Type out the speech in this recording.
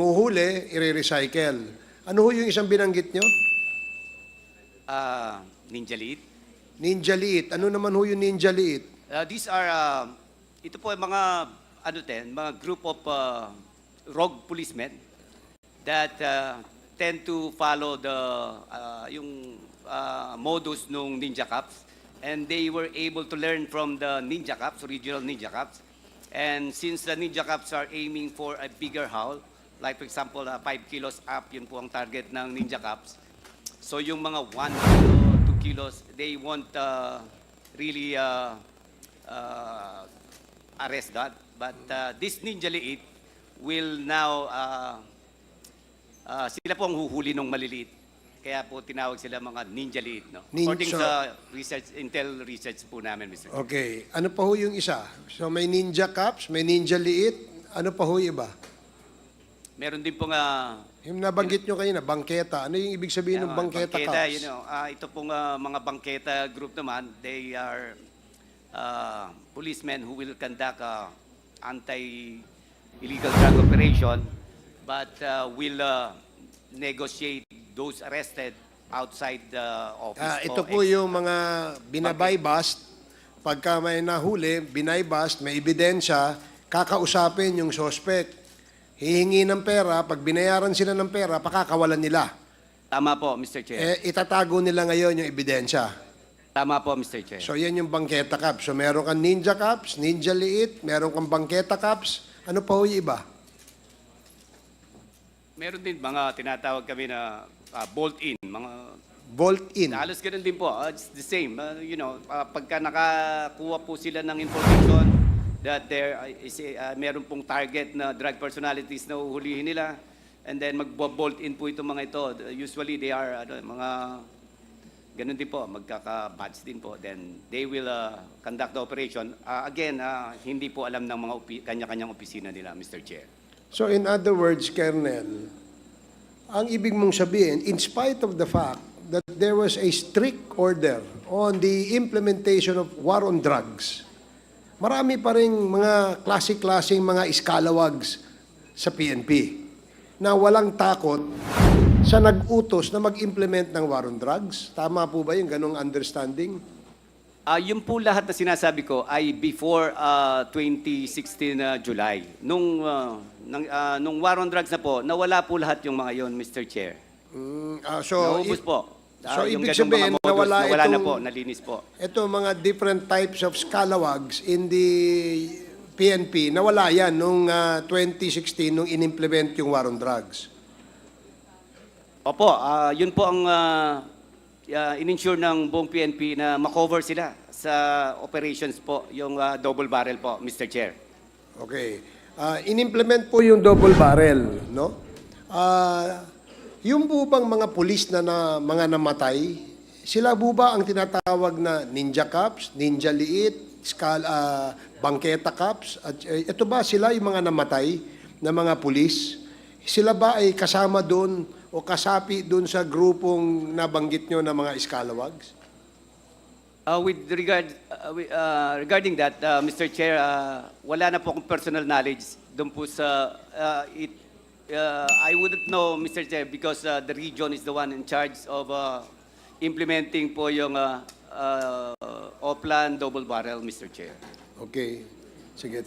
Huhuli, i-recycle. Ano ho yung isang binanggit nyo? Ninja Lead. Ninja Liit. Ano naman ho yung Ninja Liit? These are, ito po ay mga group of rogue policemen that tend to follow yung modus nung Ninja Cops. And they were able to learn from the Ninja Cops, original Ninja Cops. And since the Ninja Cops are aiming for a bigger haul, like for example, 5 kilos up, yun po ang target ng Ninja Cops. So yung mga 1 kilo, 2 kilos, they won't really arrest that. But this Ninja Liit will now, sila po ang huhuli ng maliliit. Kaya po tinawag sila mga Ninja Liit. No? According sa Intel research po namin, Mr. Okay. Ano pa ho yung isa? So may Ninja Cops, may Ninja Liit. Ano pa ho iba? Meron din pong Yung nabanggit nyo kayo na, bangketa. Ano yung ibig sabihin ng bangketa Cops? Ito pong mga bangketa group naman, they are policemen who will conduct anti-illegal drug operation but will negotiate those arrested outside the office. Ito po yung mga binabaybast. Pagka may nahuli, binaybast, may ebidensya, kakausapin yung suspect. Hihingi ng pera, pag binayaran sila ng pera, pakakawalan nila. Tama po, Mr. Chair. Itatago nila ngayon yung ebidensya. Tama po, Mr. Chair. So yan yung bangketa Cops. So meron kang Ninja Cops, Ninja Liit, meron kang bangketa Cops. Ano pa ho yung iba? Meron din mga tinatawag kami na bolt-in, mga Bolt-in. halos ganun din po. It's the same. Pagka nakakuha po sila ng information that there is meron pong target na drug personalities na uhulihin nila, and then mag-bolt-in po itong mga ito. Usually they are mga ganun din po, magkaka-badge din po. Then they will conduct the operation. Again, hindi po alam ng mga kanya-kanyang opisina nila, Mr. Chair. So in other words, Colonel, ang ibig mong sabihin, in spite of the fact that there was a strict order on the implementation of war on drugs, marami pa rin mga klase-klaseng mga iskalawags sa PNP na walang takot sa nag-utos na mag-implement ng war on drugs. Tama po ba yung ganong understanding? Yung po lahat na sinasabi ko ay before 2016 July. Nung war on drugs na po, nawala po lahat yung mga yon, Mr. Chair. Naubos po. So yung ibig ganung sabihin, mga modus, nawala na itong, po, nalinis po. ito mga different types of scalawags in the PNP, nawala yan nung 2016 nung in-implement yung war on drugs. Opo, yun po ang in-ensure ng buong PNP na makover sila sa operations po, yung double barrel po, Mr. Chair. Okay. In-implement po yung double barrel, no? Yung po bang mga pulis na mga namatay, sila po ba ang tinatawag na Ninja Cops, Ninja Liit, Bangketa Cops? At ito ba sila yung mga namatay na mga pulis? Sila ba ay kasama doon o kasapi doon sa grupong nabanggit nyo na mga iskalawags? Regarding that, Mr. Chair, wala na po akong personal knowledge doon po sa I wouldn't know, Mr. Chair, because the region is the one in charge of implementing po yung Oplan double barrel, Mr. Chair. Okay. Sige.